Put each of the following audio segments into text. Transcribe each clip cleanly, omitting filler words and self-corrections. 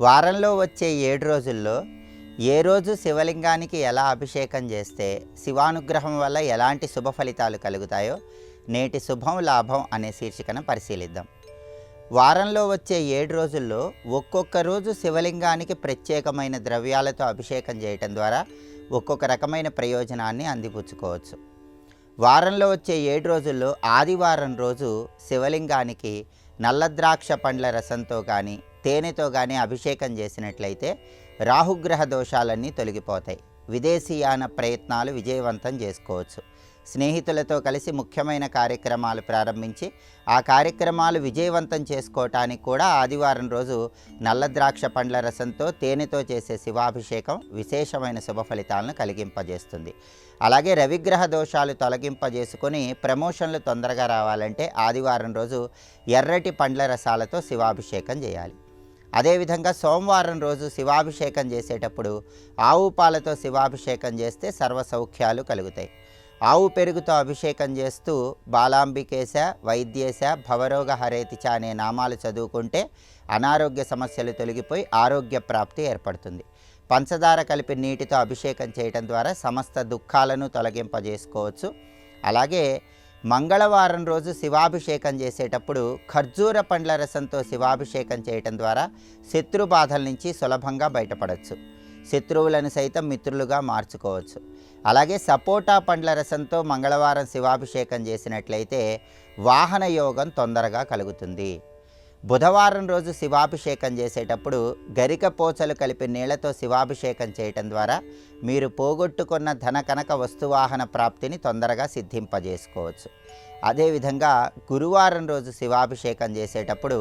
వారంలో వచ్చే 7 రోజుల్లో ఏ రోజు శివలింగానికి ఎలా అభిషేకం చేస్తే శివానుగ్రహం వల్ల ఎలాంటి శుభ ఫలితాలు కలుగుతాయో నేటి శుభం లాభం అనే శీర్షికను పరిశీలిద్దాం. వారంలో వచ్చే 7 రోజుల్లో ఒక్కొక్క రోజు శివలింగానికి ప్రత్యేకమైన ద్రవ్యాలతో అభిషేకం చేయటం ద్వారా ఒక్కొక్క రకమైన ప్రయోజనాన్ని అందిపుచ్చుకోవచ్చు. వారంలో వచ్చే 7 రోజుల్లో ఆదివారం రోజు శివలింగానికి నల్ల ద్రాక్ష పండ్ల రసంతో కానీ తేనెతో కానీ అభిషేకం చేసినట్లయితే రాహుగ్రహ దోషాలన్నీ తొలగిపోతాయి. విదేశీయాన ప్రయత్నాలు విజయవంతం చేసుకోవచ్చు. స్నేహితులతో కలిసి ముఖ్యమైన కార్యక్రమాలు ప్రారంభించి ఆ కార్యక్రమాలు విజయవంతం చేసుకోవటానికి కూడా ఆదివారం రోజు నల్ల ద్రాక్ష పండ్ల రసంతో తేనెతో చేసే శివాభిషేకం విశేషమైన శుభ ఫలితాలను కలిగింపజేస్తుంది. అలాగే రవిగ్రహ దోషాలు తొలగింపజేసుకొని ప్రమోషన్లు తొందరగా రావాలంటే ఆదివారం రోజు ఎర్రటి పండ్ల రసాలతో శివాభిషేకం చేయాలి. అదేవిధంగా సోమవారం రోజు శివాభిషేకం చేసేటప్పుడు ఆవు పాలతో శివాభిషేకం చేస్తే సర్వ సౌఖ్యాలు కలుగుతాయి. ఆవు పెరుగుతో అభిషేకం చేస్తూ బాలాంబికేశ వైద్యేశ భవరోగ హరేతిచ అనే నామాలు చదువుకుంటే అనారోగ్య సమస్యలు తొలగిపోయి ఆరోగ్య ప్రాప్తి ఏర్పడుతుంది. పంచదార కలిపి నీటితో అభిషేకం చేయటం ద్వారా సమస్త దుఃఖాలను తొలగింపజేసుకోవచ్చు. అలాగే మంగళవారం రోజు శివాభిషేకం చేసేటప్పుడు ఖర్జూర పండ్ల రసంతో శివాభిషేకం చేయటం ద్వారా శత్రు బాధల నుంచి సులభంగా బయటపడవచ్చు. శత్రువులను సైతం మిత్రులుగా మార్చుకోవచ్చు. అలాగే సపోటా పండ్ల రసంతో మంగళవారం శివాభిషేకం చేసినట్లయితే వాహన యోగం తొందరగా కలుగుతుంది. బుధవారం రోజు శివాభిషేకం చేసేటప్పుడు గరిక పోచలు కలిపి నీళ్లతో శివాభిషేకం చేయటం ద్వారా మీరు పోగొట్టుకున్న ధన కనక వస్తువాహన ప్రాప్తిని తొందరగా సిద్ధింపజేసుకోవచ్చు. అదేవిధంగా గురువారం రోజు శివాభిషేకం చేసేటప్పుడు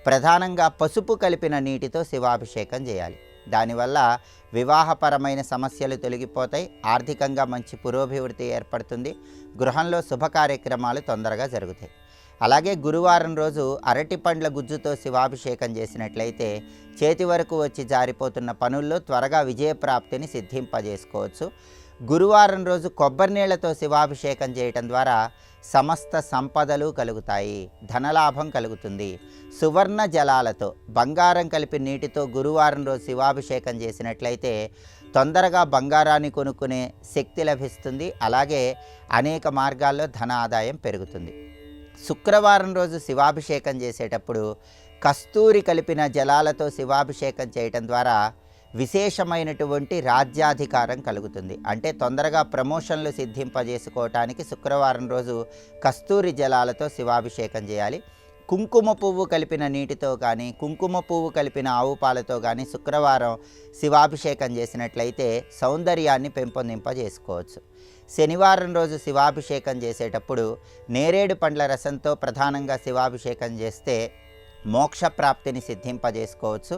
ప్రధానంగా పసుపు కలిపిన నీటితో శివాభిషేకం చేయాలి. దానివల్ల వివాహపరమైన సమస్యలు తొలగిపోతాయి. ఆర్థికంగా మంచి పురోభివృద్ధి ఏర్పడుతుంది. గృహంలో శుభ కార్యక్రమాలు తొందరగా జరుగుతాయి. అలాగే గురువారం రోజు అరటి పండ్ల గుజ్జుతో శివాభిషేకం చేసినట్లయితే చేతి వరకు వచ్చి జారిపోతున్న పనుల్లో త్వరగా విజయప్రాప్తిని సిద్ధింపజేసుకోవచ్చు. గురువారం రోజు కొబ్బరి నీళ్లతో శివాభిషేకం చేయటం ద్వారా సమస్త సంపదలు కలుగుతాయి, ధనలాభం కలుగుతుంది. సువర్ణ జలాలతో బంగారం కలిపి నీటితో గురువారం రోజు శివాభిషేకం చేసినట్లయితే తొందరగా బంగారాన్ని కొనుక్కునే శక్తి లభిస్తుంది. అలాగే అనేక మార్గాల్లో ధన ఆదాయం పెరుగుతుంది. శుక్రవారం రోజు శివాభిషేకం చేసేటప్పుడు కస్తూరి కలిపిన జలాలతో శివాభిషేకం చేయటం ద్వారా విశేషమైనటువంటి రాజ్యాధికారం కలుగుతుంది. అంటే తొందరగా ప్రమోషన్లు సిద్ధింపజేసుకోవటానికి శుక్రవారం రోజు కస్తూరి జలాలతో శివాభిషేకం చేయాలి. కుంకుమ పువ్వు కలిపిన నీటితో కానీ కుంకుమ పువ్వు కలిపిన ఆవు పాలతో కానీ శుక్రవారం శివాభిషేకం చేసినట్లయితే సౌందర్యాన్ని పెంపొందింపజేసుకోవచ్చు. శనివారం రోజు శివాభిషేకం చేసేటప్పుడు నేరేడు పండ్ల రసంతో ప్రధానంగా శివాభిషేకం చేస్తే మోక్షప్రాప్తిని సిద్ధింపజేసుకోవచ్చు.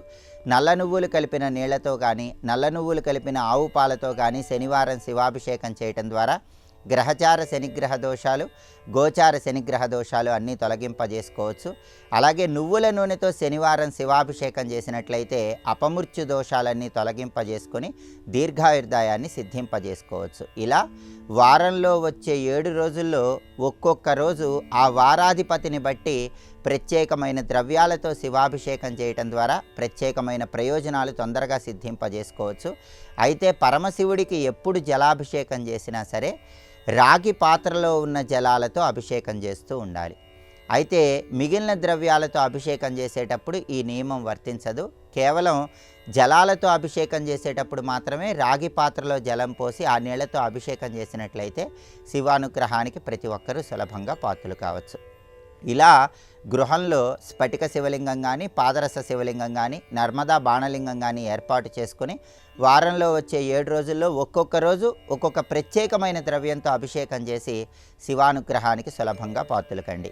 నల్ల నువ్వులు కలిపిన నీళ్లతో కానీ నల్ల నువ్వులు కలిపిన ఆవు పాలతో కానీ శనివారం శివాభిషేకం చేయటం ద్వారా గ్రహచార శనిగ్రహ దోషాలు గోచార శనిగ్రహ దోషాలు అన్నీ తొలగింపజేసుకోవచ్చు. అలాగే నువ్వుల నూనెతో శనివారం శివాభిషేకం చేసినట్లయితే అపమృత్యు దోషాలన్నీ తొలగింపజేసుకొని దీర్ఘాయుర్దాయాన్ని సిద్ధింపజేసుకోవచ్చు. ఇలా వారంలో వచ్చే 7 రోజుల్లో ఒక్కొక్క రోజు ఆ వారాధిపతిని బట్టి ప్రత్యేకమైన ద్రవ్యాలతో శివాభిషేకం చేయటం ద్వారా ప్రత్యేకమైన ప్రయోజనాలు తొందరగా సిద్ధింపజేసుకోవచ్చు. అయితే పరమశివుడికి ఎప్పుడు జలాభిషేకం చేసినా సరే రాగి పాత్రలో ఉన్న జలాలతో అభిషేకం చేస్తూ ఉండాలి. అయితే మిగిలిన ద్రవ్యాలతో అభిషేకం చేసేటప్పుడు ఈ నియమం వర్తించదు. కేవలం జలాలతో అభిషేకం చేసేటప్పుడు మాత్రమే రాగి పాత్రలో జలం పోసి ఆ నీళ్లతో అభిషేకం చేసినట్లయితే శివానుగ్రహానికి ప్రతి ఒక్కరూ సులభంగా పాత్రులు కావచ్చు. ఇలా గృహంలో స్ఫటిక శివలింగం కానీ పాదరస శివలింగం కానీ నర్మదా బాణలింగం కానీ ఏర్పాటు చేసుకుని వారంలో వచ్చే 7 రోజుల్లో ఒక్కొక్క రోజు ఒక్కొక్క ప్రత్యేకమైన ద్రవ్యంతో అభిషేకం చేసి శివానుగ్రహానికి సులభంగా పాత్రులు కండి.